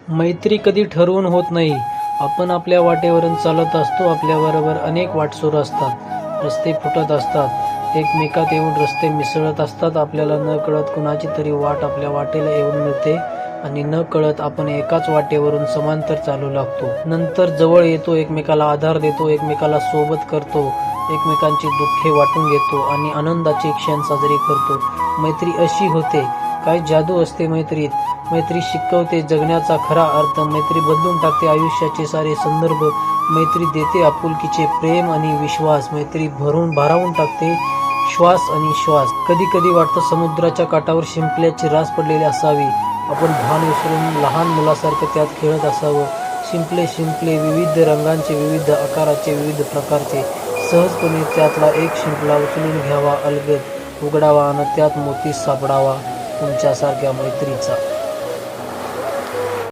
मैत्री कधी ठरवून होत नाही. आपण आपल्या वाटेवरून चालत असतो. आपल्याबरोबर अनेक वाटसरू असतात. रस्ते फुटत असतात. एकमेकात येऊन रस्ते मिसळत असतात. आपल्याला न कळत कुणाची तरी वाट आपल्या वाटेला येऊन मिळते आणि न कळत आपण एकाच वाटेवरून समांतर चालू लागतो. नंतर जवळ येतो, एकमेकाला आधार देतो, एकमेकाला सोबत करतो, एकमेकांची दुःखे वाटून घेतो आणि आनंदाचे क्षण साजरे करतो. मैत्री अशी होते. काय जादू असते मैत्रीत. मैत्री शिकवते जगण्याचा खरा अर्थ. मैत्री बदलून टाकते आयुष्याचे सारे संदर्भ. मैत्री देते आपुलकीचे प्रेम आणि विश्वास. मैत्री भारावून टाकते श्वास आणि श्वास. कधी कधी वाटतं समुद्राच्या काठावर शिंपल्याची रास पडलेली असावी. आपण भान विसरून लहान मुलासारखं त्यात खेळत असावं. शिंपले शिंपले विविध रंगांचे, विविध आकाराचे, विविध प्रकारचे. सहजपणे त्यातला एक शिंपला उचलून घ्यावा, अलगद उघडावा आणि त्यात मोती सापडावा तुमच्यासारख्या मैत्रीचा.